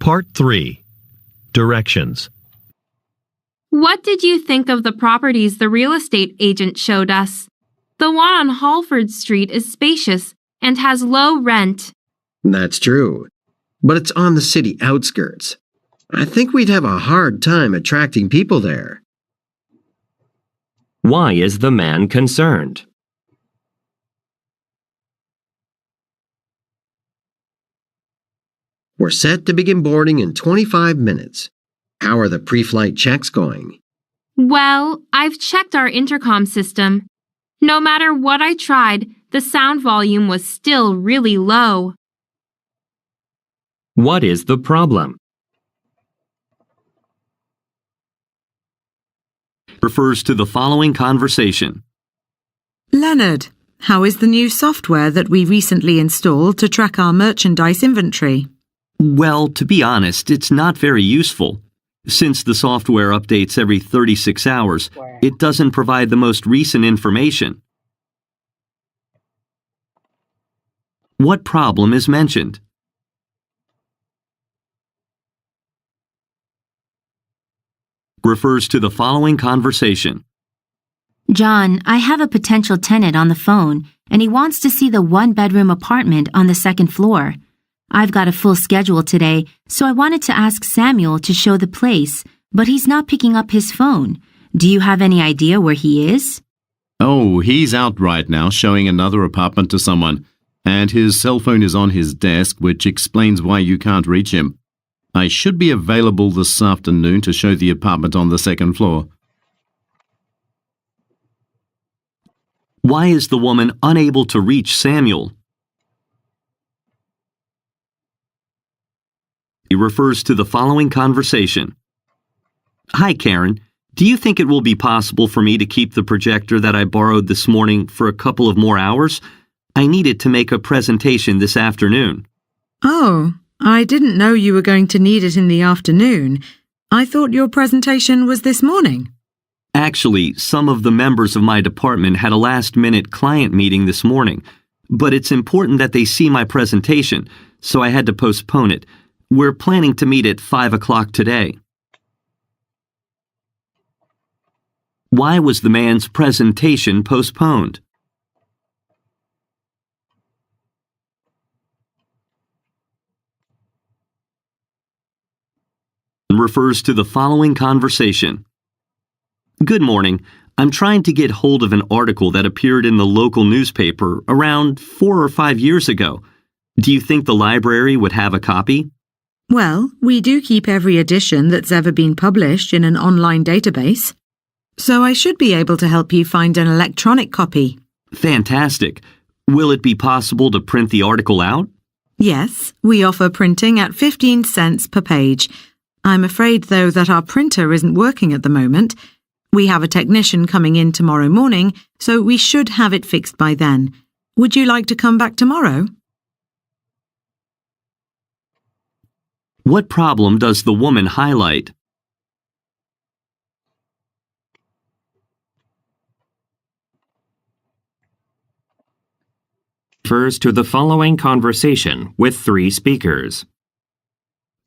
Part 3. Directions. What did you think of the properties the real estate agent showed us? The one on Halford Street is spacious and has low rent. That's true, but it's on the city outskirts. I think we'd have a hard time attracting people there. Why is the man concerned? We're set to begin boarding in 25 minutes. How are the pre-flight checks going? Well, I've checked our intercom system. No matter what I tried, the sound volume was still really low. What is the problem? Refers to the following conversation. Leonard, how is the new software that we recently installed to track our merchandise inventory? Well, to be honest, it's not very useful. Since the software updates every 36 hours, it doesn't provide the most recent information. What problem is mentioned? Refers to the following conversation. John, I have a potential tenant on the phone, and he wants to see the one-bedroom apartment on the second floor. I've got a full schedule today, so I wanted to ask Samuel to show the place, but he's not picking up his phone. Do you have any idea where he is? Oh, he's out right now showing another apartment to someone, and his cell phone is on his desk, which explains why you can't reach him. I should be available this afternoon to show the apartment on the second floor. Why is the woman unable to reach Samuel? It refers to the following conversation. Hi, Karen. Do you think it will be possible for me to keep the projector that I borrowed this morning for a couple of more hours? I need it to make a presentation this afternoon. Oh, I didn't know you were going to need it in the afternoon. I thought your presentation was this morning. Actually, some of the members of my department had a last-minute client meeting this morning, but it's important that they see my presentation, so I had to postpone it. We're planning to meet at 5 o'clock today. Why was the man's presentation postponed? Refers to the following conversation. Good morning. I'm trying to get hold of an article that appeared in the local newspaper around 4 or 5 years ago. Do you think the library would have a copy? Well, we do keep every edition that's ever been published in an online database. So I should be able to help you find an electronic copy. Fantastic. Will it be possible to print the article out? Yes, we offer printing at 15 cents per page. I'm afraid, though, that our printer isn't working at the moment. We have a technician coming in tomorrow morning, so we should have it fixed by then. Would you like to come back tomorrow? What problem does the woman highlight? Refers to the following conversation with 3 speakers.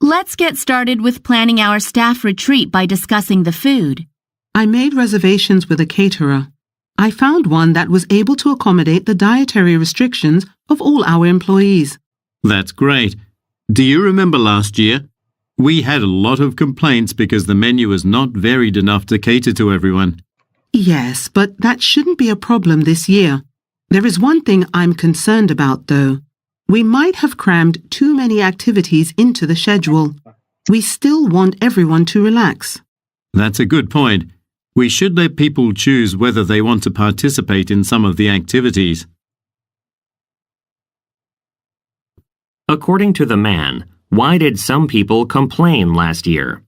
Let's get started with planning our staff retreat by discussing the food. I made reservations with a caterer. I found one that was able to accommodate the dietary restrictions of all our employees. That's great. Do you remember last year? We had a lot of complaints because the menu was not varied enough to cater to everyone. Yes, but that shouldn't be a problem this year. There is one thing I'm concerned about, though. We might have crammed too many activities into the schedule. We still want everyone to relax. That's a good point. We should let people choose whether they want to participate in some of the activities. According to the man, why did some people complain last year?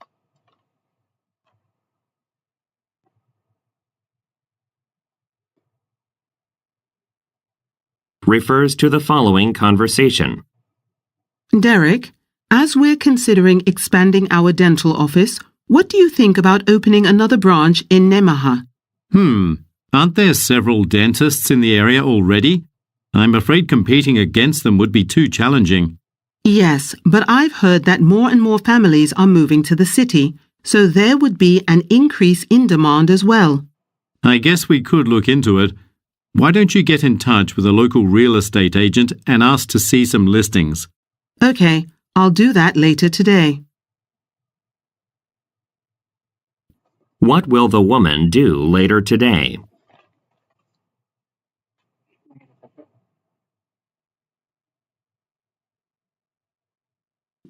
Refers to the following conversation. Derek, as we're considering expanding our dental office, what do you think about opening another branch in Nemaha? Aren't there several dentists in the area already? I'm afraid competing against them would be too challenging. Yes, but I've heard that more and more families are moving to the city, so there would be an increase in demand as well. I guess we could look into it. Why don't you get in touch with a local real estate agent and ask to see some listings? Okay, I'll do that later today. What will the woman do later today?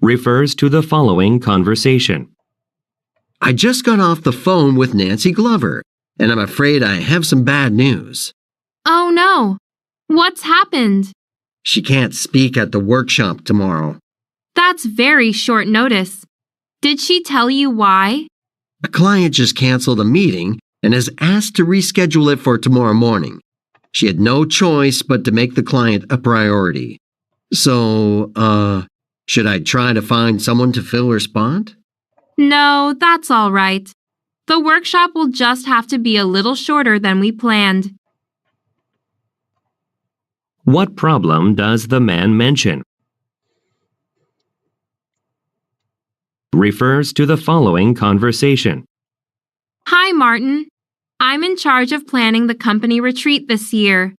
Refers to the following conversation. I just got off the phone with Nancy Glover, and I'm afraid I have some bad news. Oh no! What's happened? She can't speak at the workshop tomorrow. That's very short notice. Did she tell you why? A client just canceled a meeting and has asked to reschedule it for tomorrow morning. She had no choice but to make the client a priority. So, should I try to find someone to fill her spot? No, that's all right. The workshop will just have to be a little shorter than we planned. What problem does the man mention? Refers to the following conversation. Hi, Martin. I'm in charge of planning the company retreat this year.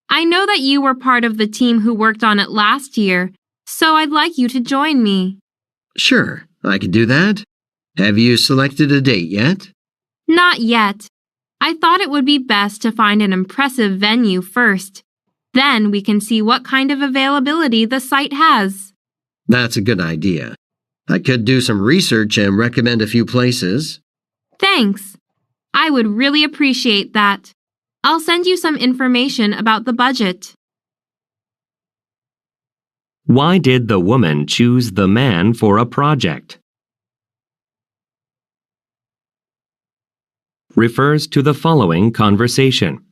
I know that you were part of the team who worked on it last year, so I'd like you to join me. Sure, I could do that. Have you selected a date yet? Not yet. I thought it would be best to find an impressive venue first. Then we can see what kind of availability the site has. That's a good idea. I could do some research and recommend a few places. Thanks. I would really appreciate that. I'll send you some information about the budget. Why did the woman choose the man for a project? Refers to the following conversation.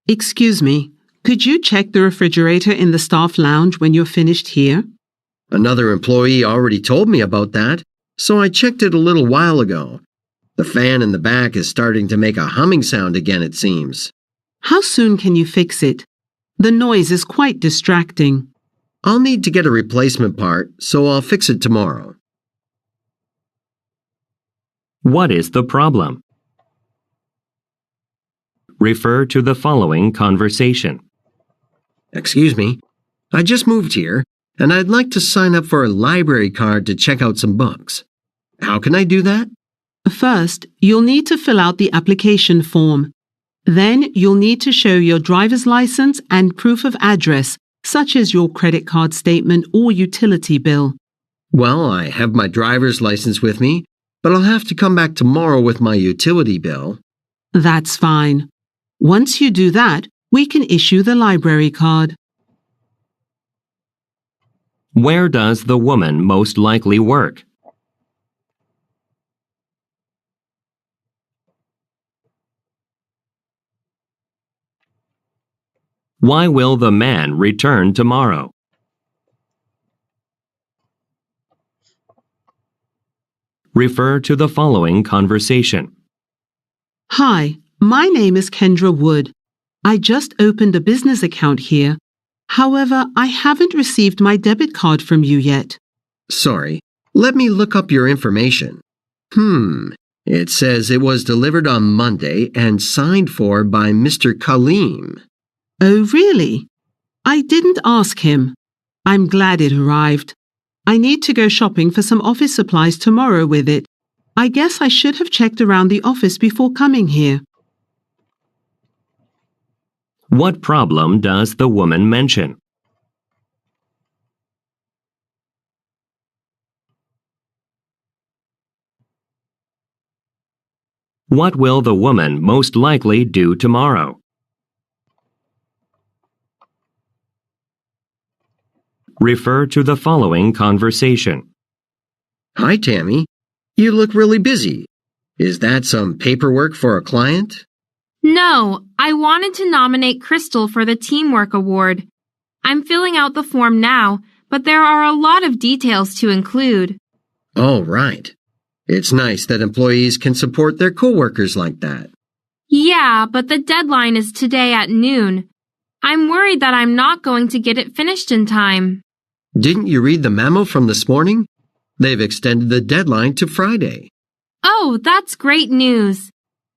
Excuse me, could you check the refrigerator in the staff lounge when you're finished here? Another employee already told me about that, so I checked it a little while ago. The fan in the back is starting to make a humming sound again, it seems. How soon can you fix it? The noise is quite distracting. I'll need to get a replacement part, so I'll fix it tomorrow. What is the problem? Refer to the following conversation. Excuse me, I just moved here, and I'd like to sign up for a library card to check out some books. How can I do that? First, you'll need to fill out the application form. Then you'll need to show your driver's license and proof of address, such as your credit card statement or utility bill. Well, I have my driver's license with me, but I'll have to come back tomorrow with my utility bill. That's fine. Once you do that, we can issue the library card. Where does the woman most likely work? Why will the man return tomorrow? Refer to the following conversation. Hi, my name is Kendra Wood. I just opened a business account here. However, I haven't received my debit card from you yet. Sorry, let me look up your information. It says it was delivered on Monday and signed for by Mr. Kaleem. Oh, really? I didn't ask him. I'm glad it arrived. I need to go shopping for some office supplies tomorrow with it. I guess I should have checked around the office before coming here. What problem does the woman mention? What will the woman most likely do tomorrow? Refer to the following conversation. Hi, Tammy. You look really busy. Is that some paperwork for a client? No, I wanted to nominate Crystal for the Teamwork Award. I'm filling out the form now, but there are a lot of details to include. Oh, right. It's nice that employees can support their coworkers like that. Yeah, but the deadline is today at noon. I'm worried that I'm not going to get it finished in time. Didn't you read the memo from this morning? They've extended the deadline to Friday. Oh, that's great news.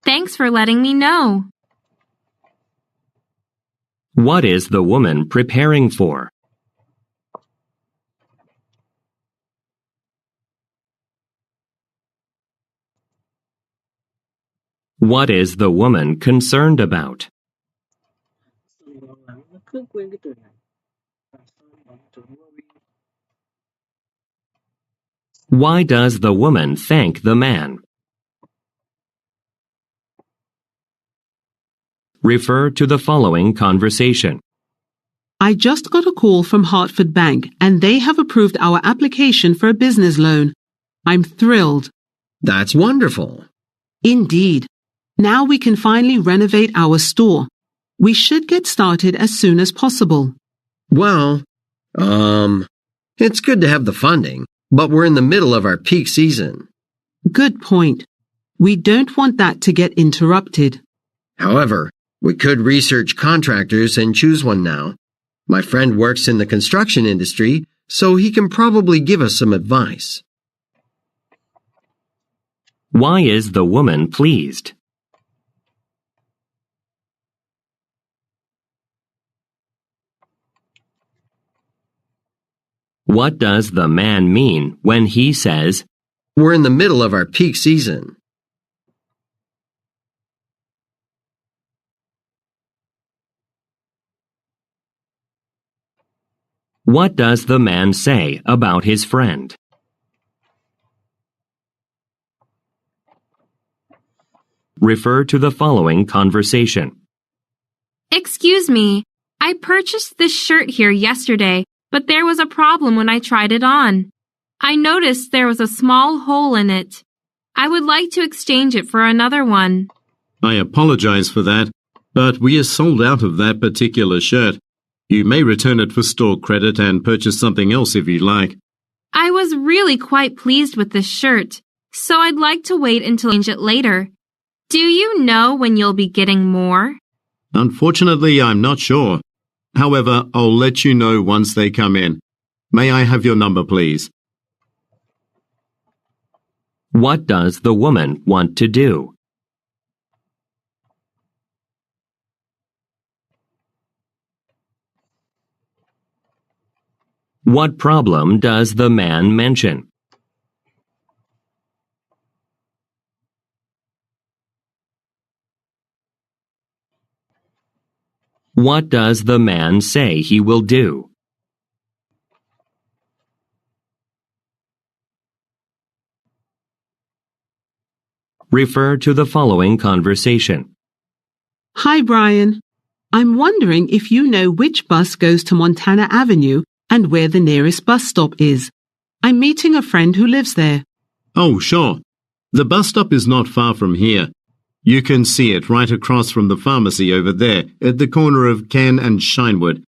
Thanks for letting me know. What is the woman preparing for? What is the woman concerned about? Why does the woman thank the man? Refer to the following conversation. I just got a call from Hartford Bank and they have approved our application for a business loan. I'm thrilled. That's wonderful. Indeed. Now we can finally renovate our store. We should get started as soon as possible. Well, it's good to have the funding, but we're in the middle of our peak season. Good point. We don't want that to get interrupted. However, we could research contractors and choose one now. My friend works in the construction industry, so he can probably give us some advice. Why is the woman pleased? What does the man mean when he says, We're in the middle of our peak season? What does the man say about his friend? Refer to the following conversation. Excuse me, I purchased this shirt here yesterday, but there was a problem when I tried it on. I noticed there was a small hole in it. I would like to exchange it for another one. I apologize for that, but we are sold out of that particular shirt. You may return it for store credit and purchase something else if you like. I was really quite pleased with this shirt, so I'd like to wait until I change it later. Do you know when you'll be getting more? Unfortunately, I'm not sure. However, I'll let you know once they come in. May I have your number, please? What does the woman want to do? What problem does the man mention? What does the man say he will do? Refer to the following conversation. Hi, Brian. I'm wondering if you know which bus goes to Montana Avenue and where the nearest bus stop is. I'm meeting a friend who lives there. Oh, sure. The bus stop is not far from here. You can see it right across from the pharmacy over there at the corner of Ken and Shinewood.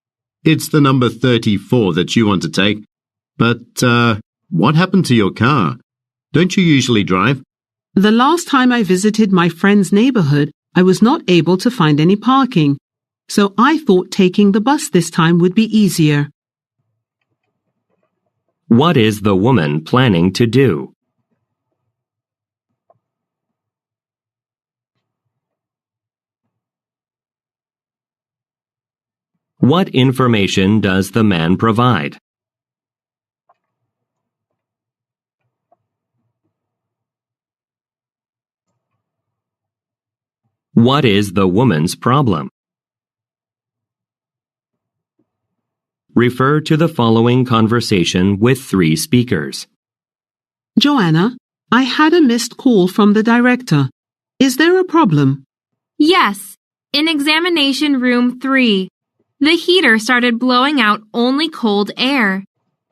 It's the number 34 that you want to take. But, what happened to your car? Don't you usually drive? The last time I visited my friend's neighborhood, I was not able to find any parking. So I thought taking the bus this time would be easier. What is the woman planning to do? What information does the man provide? What is the woman's problem? Refer to the following conversation with 3 speakers. Joanna, I had a missed call from the director. Is there a problem? Yes, in examination room 3. The heater started blowing out only cold air.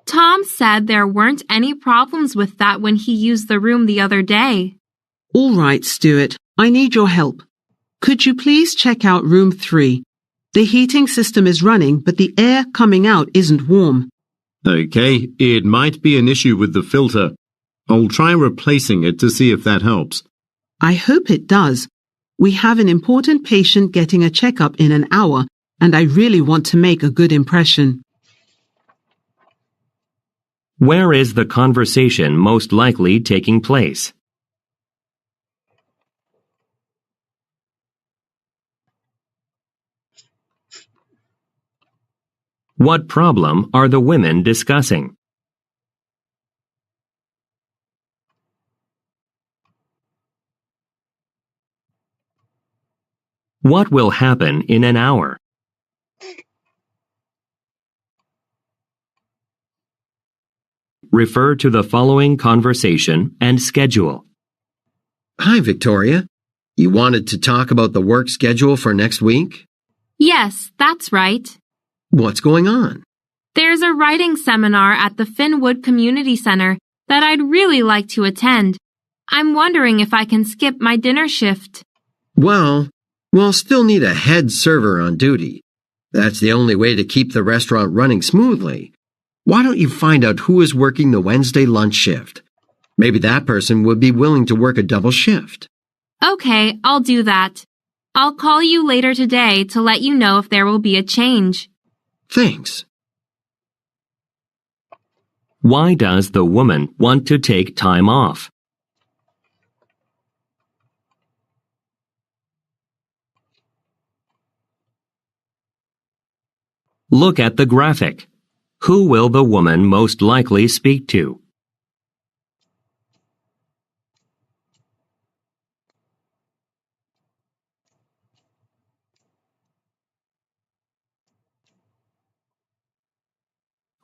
Tom said there weren't any problems with that when he used the room the other day. All right, Stuart. I need your help. Could you please check out room 3? The heating system is running, but the air coming out isn't warm. Okay, it might be an issue with the filter. I'll try replacing it to see if that helps. I hope it does. We have an important patient getting a checkup in an hour, and I really want to make a good impression. Where is the conversation most likely taking place? What problem are the women discussing? What will happen in an hour? Refer to the following conversation and schedule. Hi, Victoria. You wanted to talk about the work schedule for next week? Yes, that's right. What's going on? There's a writing seminar at the Finwood Community Center that I'd really like to attend. I'm wondering if I can skip my dinner shift. Well, we'll still need a head server on duty. That's the only way to keep the restaurant running smoothly. Why don't you find out who is working the Wednesday lunch shift? Maybe that person would be willing to work a double shift. Okay, I'll do that. I'll call you later today to let you know if there will be a change. Thanks. Why does the woman want to take time off? Look at the graphic. Who will the woman most likely speak to?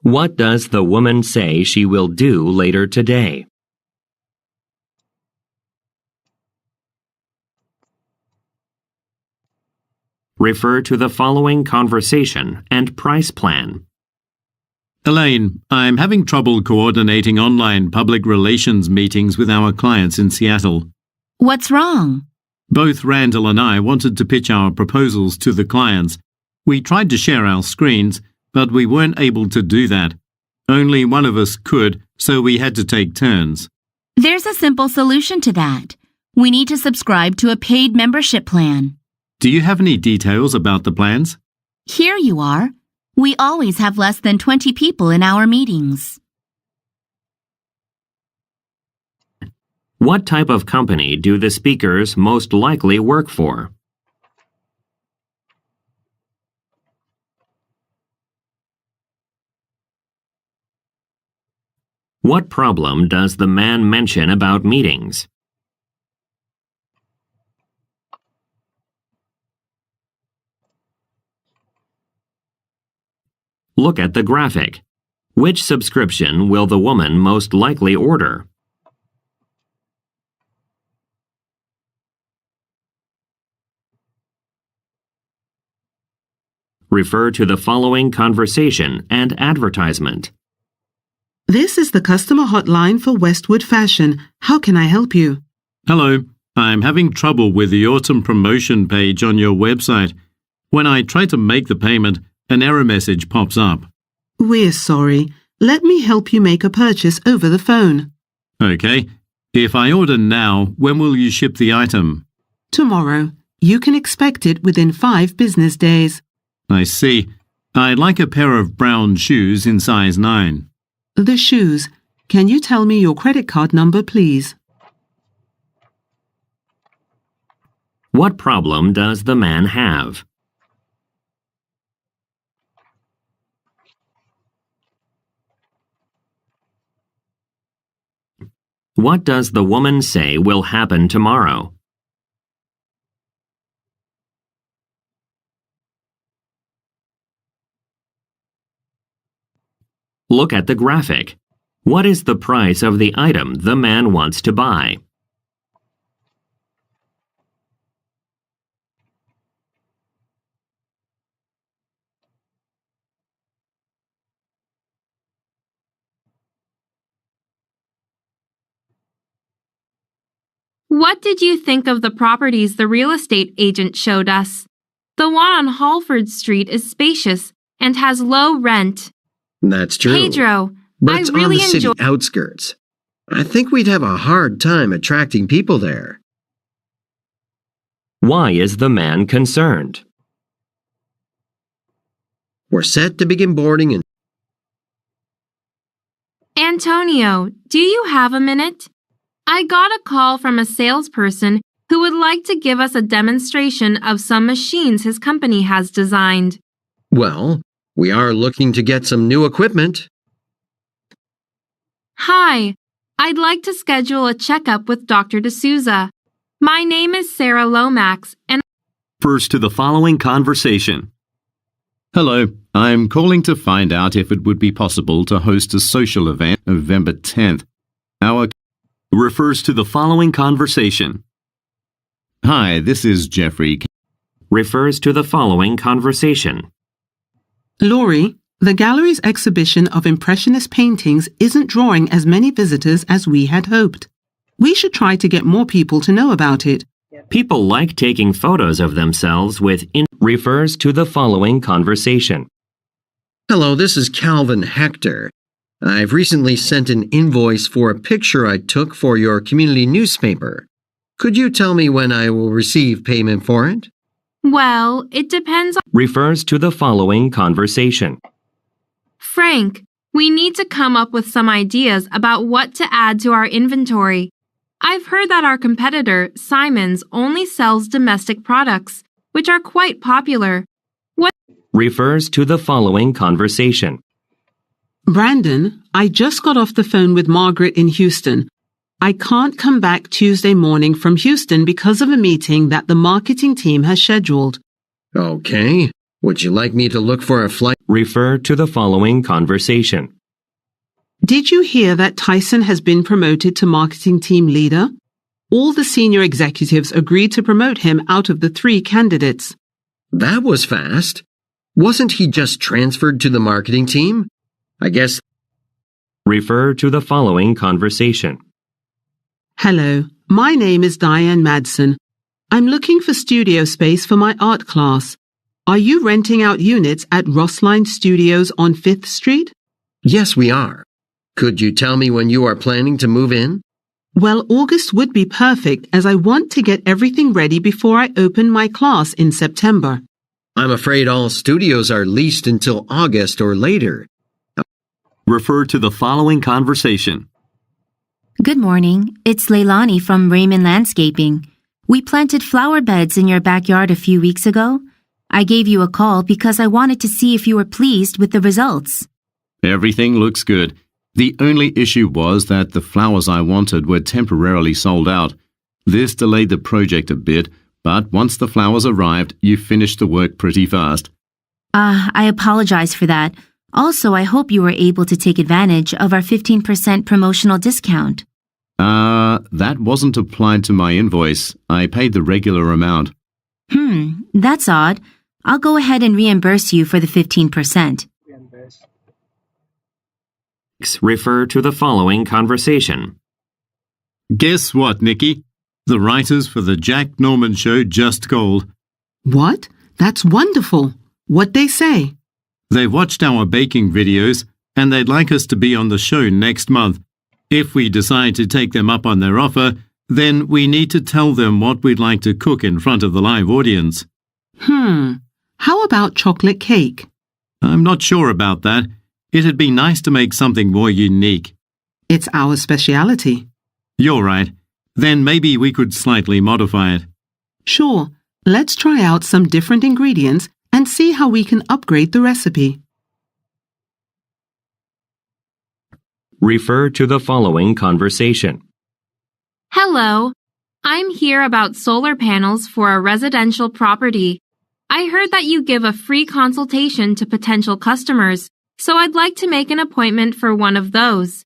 What does the woman say she will do later today? Refer to the following conversation and price plan. Elaine, I'm having trouble coordinating online public relations meetings with our clients in Seattle. What's wrong? Both Randall and I wanted to pitch our proposals to the clients. We tried to share our screens, but we weren't able to do that. Only one of us could, so we had to take turns. There's a simple solution to that. We need to subscribe to a paid membership plan. Do you have any details about the plans? Here you are. We always have less than 20 people in our meetings. What type of company do the speakers most likely work for? What problem does the man mention about meetings? Look at the graphic. Which subscription will the woman most likely order? Refer to the following conversation and advertisement. This is the customer hotline for Westwood Fashion. How can I help you? Hello, I'm having trouble with the autumn promotion page on your website. When I try to make the payment, an error message pops up. We're sorry. Let me help you make a purchase over the phone. Okay. If I order now, when will you ship the item? Tomorrow. You can expect it within 5 business days. I see. I'd like a pair of brown shoes in size 9. The shoes. Can you tell me your credit card number, please? What problem does the man have? What does the woman say will happen tomorrow? Look at the graphic. What is the price of the item the man wants to buy? What did you think of the properties the real estate agent showed us? The one on Halford Street is spacious and has low rent. That's true. Pedro, But I it's really on the city enjoy... outskirts. I think we'd have a hard time attracting people there. Why is the man concerned? We're set to begin boarding in Antonio, do you have a minute? I got a call from a salesperson who would like to give us a demonstration of some machines his company has designed. Well, we are looking to get some new equipment. Hi, I'd like to schedule a checkup with Dr. D'Souza. My name is Sarah Lomax, and Refers to the following conversation. Hello, I'm calling to find out if it would be possible to host a social event November 10th. Our Refers to the following conversation. Hi, this is Jeffrey. Refers to the following conversation. Laurie, the gallery's exhibition of Impressionist paintings isn't drawing as many visitors as we had hoped. We should try to get more people to know about it. People like taking photos of themselves refers to the following conversation. Hello, this is Calvin Hector. I've recently sent an invoice for a picture I took for your community newspaper. Could you tell me when I will receive payment for it? well, it depends on Refers to the following conversation. Frank. We need to come up with some ideas about what to add to our inventory. I've heard that our competitor, Simon's, only sells domestic products, which are quite popular. Refers to the following conversation. Brandon, I just got off the phone with Margaret in Houston. I can't come back Tuesday morning from Houston because of a meeting that the marketing team has scheduled. Okay. Would you like me to look for a flight? Refer to the following conversation. Did you hear that Tyson has been promoted to marketing team leader? All the senior executives agreed to promote him out of the 3 candidates. That was fast. Wasn't he just transferred to the marketing team? I guess. Refer to the following conversation. Hello, my name is Diane Madsen. I'm looking for studio space for my art class. Are you renting out units at Rossline Studios on 5th Street? Yes, we are. Could you tell me when you are planning to move in? Well, August would be perfect as I want to get everything ready before I open my class in September. I'm afraid all studios are leased until August or later. Refer to the following conversation. Good morning. It's Leilani from Raymond Landscaping. We planted flower beds in your backyard a few weeks ago. I gave you a call because I wanted to see if you were pleased with the results. Everything looks good. The only issue was that the flowers I wanted were temporarily sold out. This delayed the project a bit, but once the flowers arrived, you finished the work pretty fast. I apologize for that. Also, I hope you were able to take advantage of our 15% promotional discount. That wasn't applied to my invoice. I paid the regular amount. That's odd. I'll go ahead and reimburse you for the 15%. Refer to the following conversation. Guess what, Nikki? The writers for the Jack Norman show just called. What? That's wonderful. What'd they say? They watched our baking videos, and they'd like us to be on the show next month. If we decide to take them up on their offer, then we need to tell them what we'd like to cook in front of the live audience. How about chocolate cake? I'm not sure about that. It'd be nice to make something more unique. It's our speciality. You're right. Then maybe we could slightly modify it. Sure, let's try out some different ingredients and see how we can upgrade the recipe. Refer to the following conversation. Hello. I'm here about solar panels for a residential property. I heard that you give a free consultation to potential customers, so I'd like to make an appointment for one of those.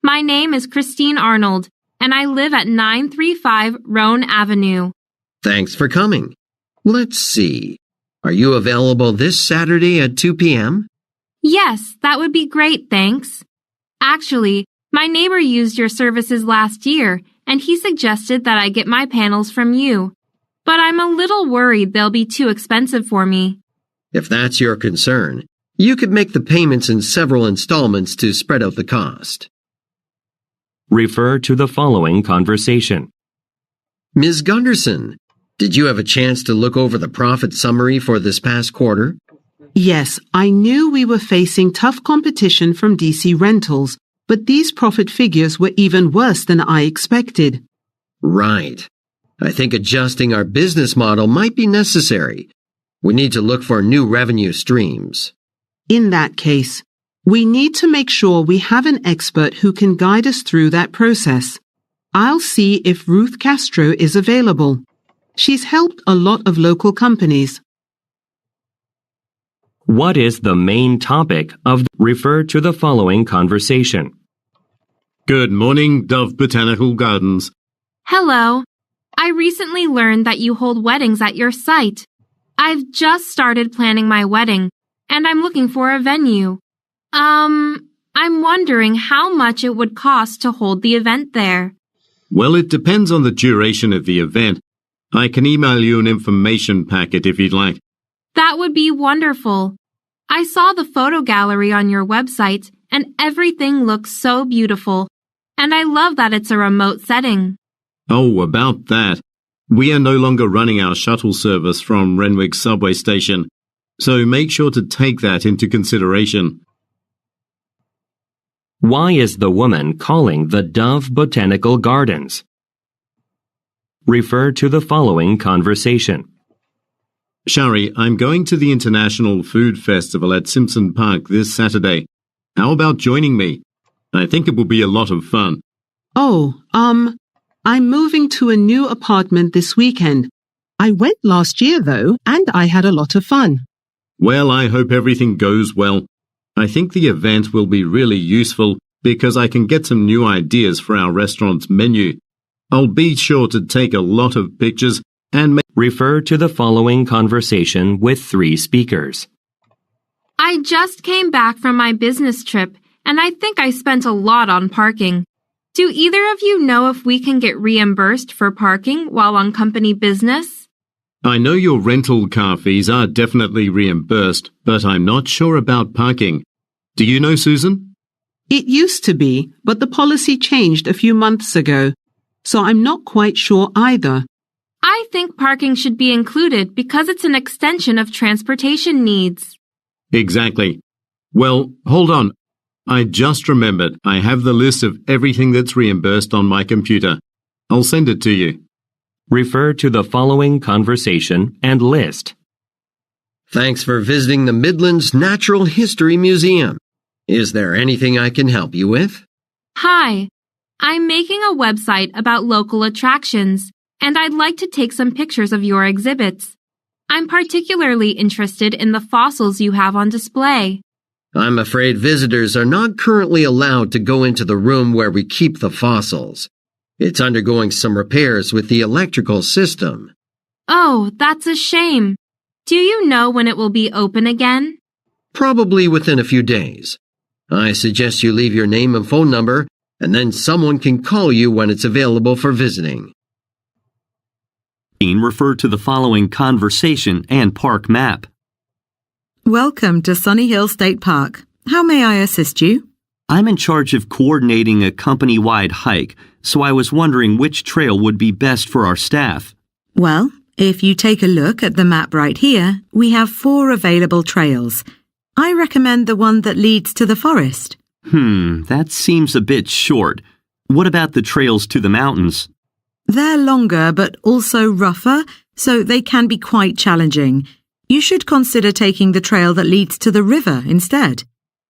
My name is Christine Arnold, and I live at 935 Roan Avenue. Thanks for coming. Let's see. Are you available this Saturday at 2 p.m.? Yes, that would be great, thanks. Actually, my neighbor used your services last year, and he suggested that I get my panels from you. But I'm a little worried they'll be too expensive for me. If that's your concern, you could make the payments in several installments to spread out the cost. Refer to the following conversation. Ms. Gunderson, did you have a chance to look over the profit summary for this past quarter? Yes, I knew we were facing tough competition from DC Rentals, but these profit figures were even worse than I expected. Right. I think adjusting our business model might be necessary. We need to look for new revenue streams. In that case, we need to make sure we have an expert who can guide us through that process. I'll see if Ruth Castro is available. She's helped a lot of local companies. What is the main topic of refer to the following conversation? Good morning, Dove Botanical Gardens. Hello. I recently learned that you hold weddings at your site. I've just started planning my wedding, and I'm looking for a venue. I'm wondering how much it would cost to hold the event there. Well, it depends on the duration of the event. I can email you an information packet if you'd like. That would be wonderful. I saw the photo gallery on your website, and everything looks so beautiful. And I love that it's a remote setting. Oh, about that. We are no longer running our shuttle service from Renwick subway station, so make sure to take that into consideration. Why is the woman calling the Dove Botanical Gardens? Refer to the following conversation. Shari, I'm going to the International Food Festival at Simpson Park this Saturday. How about joining me? I think it will be a lot of fun. Oh, I'm moving to a new apartment this weekend. I went last year, though, and I had a lot of fun. Well, I hope everything goes well. I think the event will be really useful because I can get some new ideas for our restaurant's menu. I'll be sure to take a lot of pictures and refer to the following conversation with 3 speakers. I just came back from my business trip, and I think I spent a lot on parking. Do either of you know if we can get reimbursed for parking while on company business? I know your rental car fees are definitely reimbursed, but I'm not sure about parking. Do you know, Susan? It used to be, but the policy changed a few months ago, so I'm not quite sure either. I think parking should be included because it's an extension of transportation needs. Exactly. Well, hold on. I just remembered I have the list of everything that's reimbursed on my computer. I'll send it to you. Refer to the following conversation and list. Thanks for visiting the Midlands Natural History Museum. Is there anything I can help you with? Hi. I'm making a website about local attractions, and I'd like to take some pictures of your exhibits. I'm particularly interested in the fossils you have on display. I'm afraid visitors are not currently allowed to go into the room where we keep the fossils. It's undergoing some repairs with the electrical system. Oh, that's a shame. Do you know when it will be open again? Probably within a few days. I suggest you leave your name and phone number, and then someone can call you when it's available for visiting. Refer to the following conversation and park map. Welcome to Sunny Hill State Park. How may I assist you? I'm in charge of coordinating a company-wide hike, so I was wondering which trail would be best for our staff. Well, if you take a look at the map right here, we have 4 available trails. I recommend the one that leads to the forest. That seems a bit short. What about the trails to the mountains? They're longer but also rougher, so they can be quite challenging. You should consider taking the trail that leads to the river instead.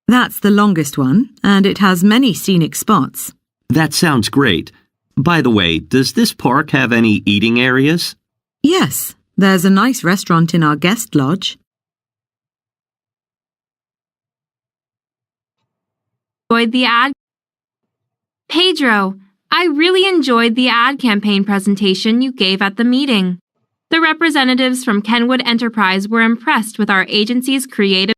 That's the longest one, and it has many scenic spots. That sounds great. By the way, does this park have any eating areas? Yes, there's a nice restaurant in our guest lodge. Enjoyed the ad? Pedro, I really enjoyed the ad campaign presentation you gave at the meeting. The representatives from Kenwood Enterprise were impressed with our agency's creative.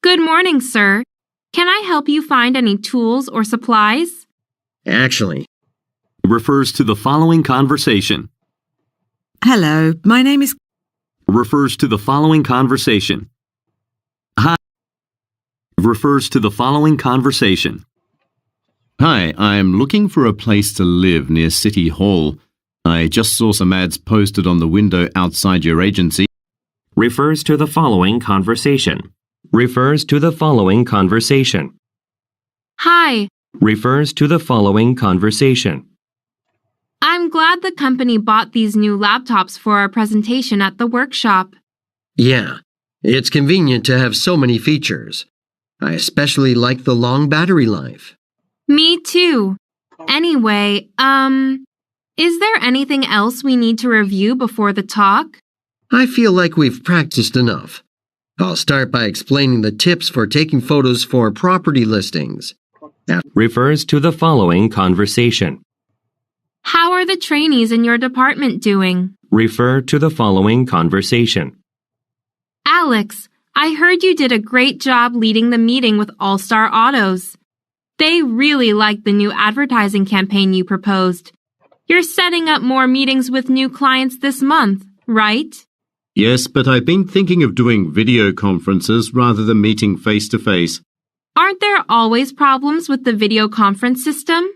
Good morning, sir. Can I help you find any tools or supplies? Actually, Refers to the following conversation. Hello, my name is... Refers to the following conversation. Hi. Refers to the following conversation. Hi, I'm looking for a place to live near City Hall. I just saw some ads posted on the window outside your agency. Refers to the following conversation. Refers to the following conversation. Hi, refers to the following conversation. I'm glad the company bought these new laptops for our presentation at the workshop. Yeah, it's convenient to have so many features. I especially like the long battery life. Me too. Anyway, is there anything else we need to review before the talk? I feel like we've practiced enough. I'll start by explaining the tips for taking photos for property listings. Refers to the following conversation. How are the trainees in your department doing? Refer to the following conversation. Alex, I heard you did a great job leading the meeting with All Star Autos. They really liked the new advertising campaign you proposed. You're setting up more meetings with new clients this month, right? Yes, but I've been thinking of doing video conferences rather than meeting face-to-face. Aren't there always problems with the video conference system?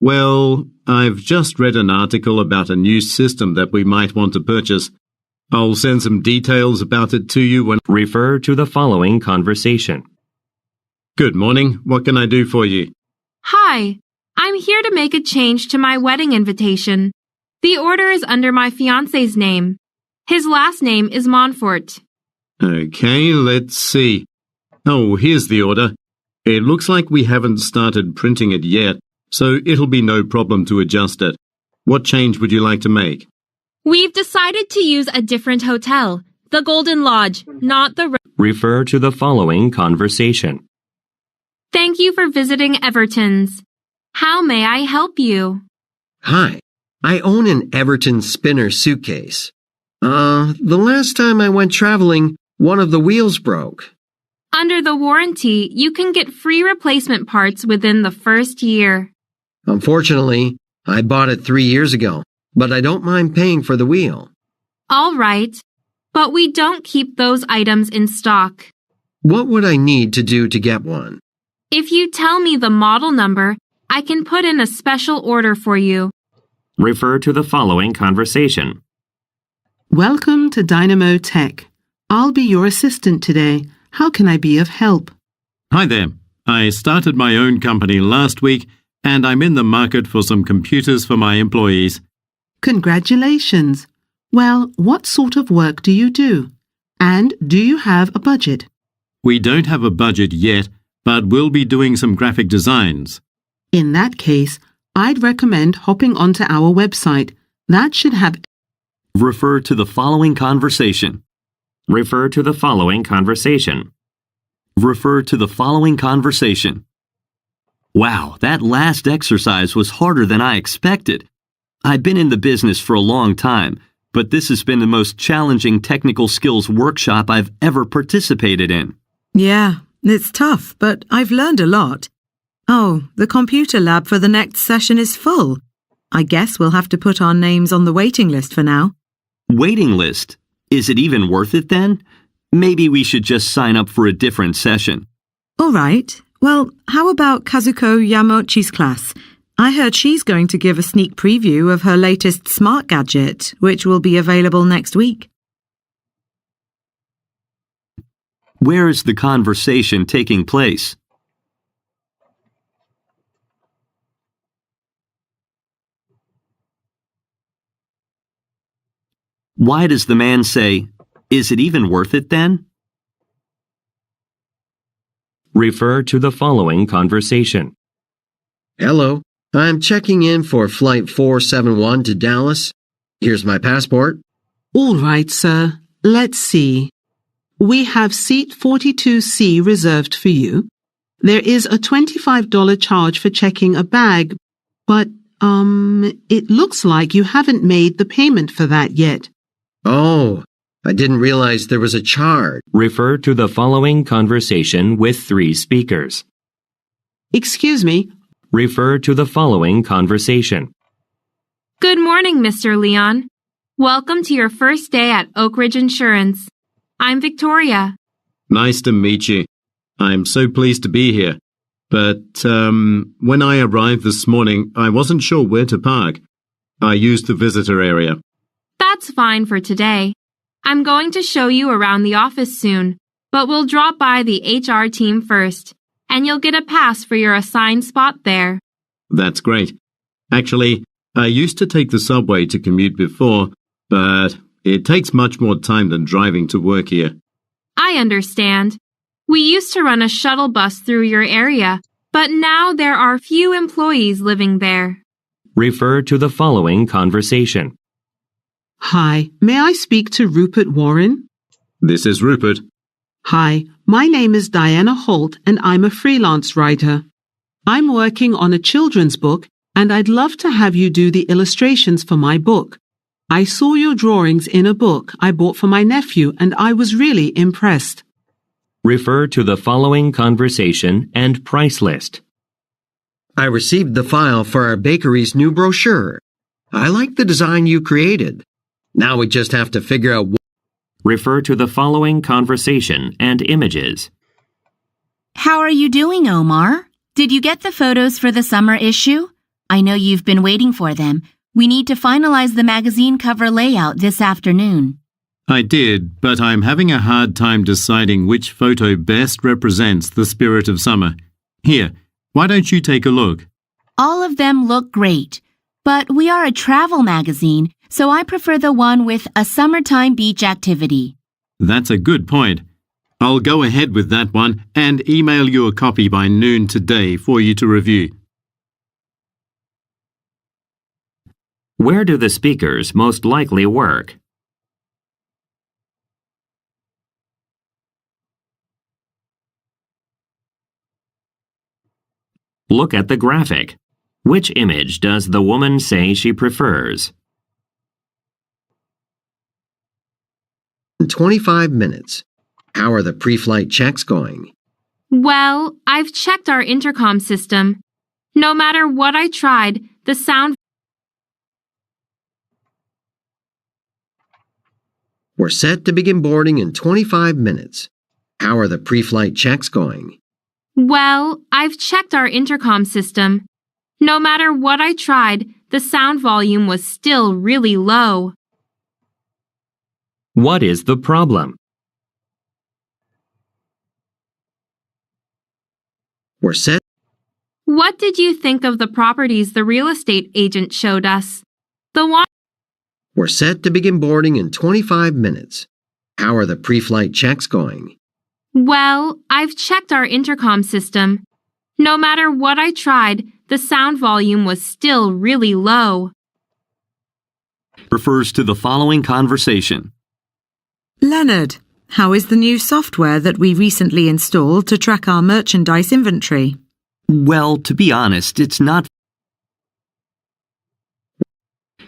Well, I've just read an article about a new system that we might want to purchase. I'll send some details about it to you when... Refer to the following conversation. Good morning. What can I do for you? Hi, I'm here to make a change to my wedding invitation. The order is under my fiancé's name. His last name is Montfort. Okay, let's see. Oh, here's the order. It looks like we haven't started printing it yet, so it'll be no problem to adjust it. What change would you like to make? We've decided to use a different hotel, the Golden Lodge, not the... Refer to the following conversation. Thank you for visiting Everton's. How may I help you? Hi, I own an Everton spinner suitcase. The last time I went traveling, one of the wheels broke. Under the warranty, you can get free replacement parts within the first year. Unfortunately, I bought it 3 years ago, but I don't mind paying for the wheel. All right, but we don't keep those items in stock. What would I need to do to get one? If you tell me the model number, I can put in a special order for you. Refer to the following conversation. Welcome to Dynamo Tech. I'll be your assistant today. How can I be of help? Hi there. I started my own company last week, and I'm in the market for some computers for my employees. Congratulations. Well, what sort of work do you do? And do you have a budget? We don't have a budget yet, but we'll be doing some graphic designs. In that case, I'd recommend hopping onto our website. That should have... Refer to the following conversation. Refer to the following conversation. Refer to the following conversation. Wow, that last exercise was harder than I expected. I've been in the business for a long time, but this has been the most challenging technical skills workshop I've ever participated in. Yeah, it's tough, but I've learned a lot. Oh, the computer lab for the next session is full. I guess we'll have to put our names on the waiting list for now. Waiting list? Is it even worth it then? Maybe we should just sign up for a different session. All right. Well, how about Kazuko Yamauchi's class? I heard she's going to give a sneak preview of her latest smart gadget, which will be available next week. Where is the conversation taking place? Why does the man say, "Is it even worth it then?" Refer to the following conversation. Hello, I'm checking in for Flight 471 to Dallas. Here's my passport. All right, sir. Let's see. We have seat 42C reserved for you. There is a $25 charge for checking a bag, but, it looks like you haven't made the payment for that yet. Oh, I didn't realize there was a charge. Refer to the following conversation with 3 speakers. Excuse me. Refer to the following conversation. Good morning, Mr. Leon. Welcome to your first day at Oak Ridge Insurance. I'm Victoria. Nice to meet you. I'm so pleased to be here. But, when I arrived this morning, I wasn't sure where to park. I used the visitor area. That's fine for today. I'm going to show you around the office soon, but we'll drop by the HR team first. and you'll get a pass for your assigned spot there. That's great. Actually, I used to take the subway to commute before, but it takes much more time than driving to work here. I understand. We used to run a shuttle bus through your area, but now there are few employees living there. Refer to the following conversation. Hi, may I speak to Rupert Warren? This is Rupert. Hi, my name is Diana Holt and I'm a freelance writer. I'm working on a children's book and I'd love to have you do the illustrations for my book. I saw your drawings in a book I bought for my nephew and I was really impressed. Refer to the following conversation and price list. I received the file for our bakery's new brochure. I like the design you created. Now we just have to figure out Refer to the following conversation and images. How are you doing, Omar? Did you get the photos for the summer issue? I know you've been waiting for them. We need to finalize the magazine cover layout this afternoon. I did, but I'm having a hard time deciding which photo best represents the spirit of summer. Here, why don't you take a look? All of them look great, but we are a travel magazine, so I prefer the one with a summertime beach activity. That's a good point. I'll go ahead with that one and email you a copy by noon today for you to review. Where do the speakers most likely work? Look at the graphic. Which image does the woman say she prefers? in 25 minutes. How are the pre-flight checks going? Well, I've checked our intercom system. No matter what I tried, the sound... We're set to begin boarding in 25 minutes. How are the pre-flight checks going? Well, I've checked our intercom system. No matter what I tried, the sound volume was still really low. What is the problem? We're set. What did you think of the properties the real estate agent showed us? The one... We're set to begin boarding in 25 minutes. How are the pre-flight checks going? Well, I've checked our intercom system. No matter what I tried, the sound volume was still really low. Refers to the following conversation. Leonard, how is the new software that we recently installed to track our merchandise inventory? Well, to be honest, it's not.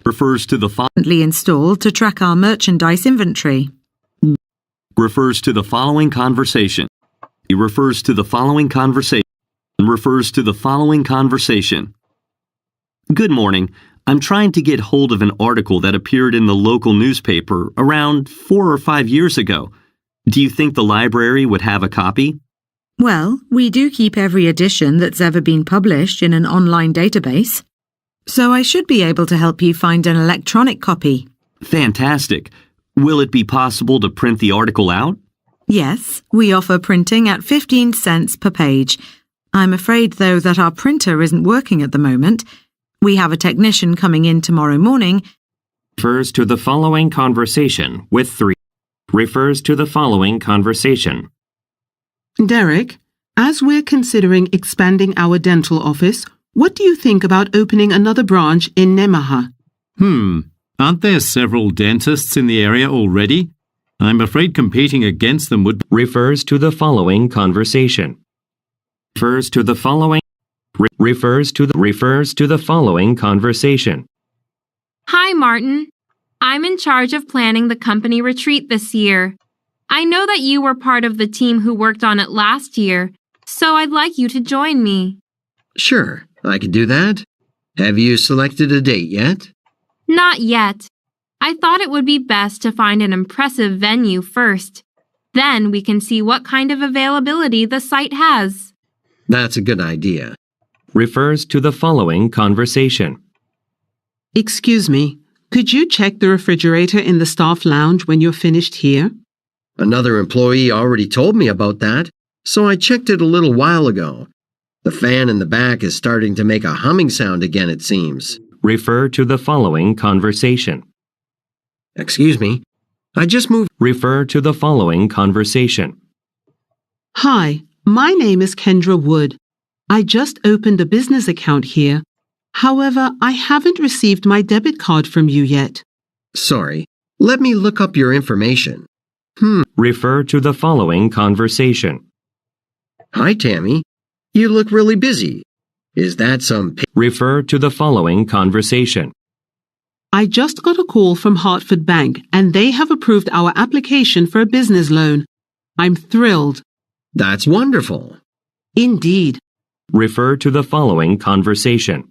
Refers to the Recently installed to track our merchandise inventory. refers to the following conversation. It refers to the following conversation. Refers to the following conversation. Good morning. I'm trying to get hold of an article that appeared in the local newspaper around 4 or 5 years ago. Do you think the library would have a copy? Well, we do keep every edition that's ever been published in an online database. So I should be able to help you find an electronic copy. Fantastic. Will it be possible to print the article out? Yes, we offer printing at 15 cents per page. I'm afraid, though, that our printer isn't working at the moment. We have a technician coming in tomorrow morning. Refers to the following conversation with 3. Refers to the following conversation. Derek, as we're considering expanding our dental office, what do you think about opening another branch in Nemaha? Aren't there several dentists in the area already? I'm afraid competing against them would... Refers to the following conversation. Refers to the following. Refers to the following conversation. Hi, Martin. I'm in charge of planning the company retreat this year. I know that you were part of the team who worked on it last year, so I'd like you to join me. Sure, I can do that. Have you selected a date yet? Not yet. I thought it would be best to find an impressive venue first. Then we can see what kind of availability the site has. That's a good idea. Refers to the following conversation. Excuse me, could you check the refrigerator in the staff lounge when you're finished here? Another employee already told me about that, so I checked it a little while ago. The fan in the back is starting to make a humming sound again, it seems. Refer to the following conversation. Excuse me. I just moved. Refer to the following conversation. Hi, my name is Kendra Wood. I just opened a business account here. However, I haven't received my debit card from you yet. Sorry. Let me look up your information. Refer to the following conversation. Hi, Tammy. You look really busy. Is that some... Refer to the following conversation. I just got a call from Hartford Bank and they have approved our application for a business loan. I'm thrilled. That's wonderful. Indeed. Refer to the following conversation.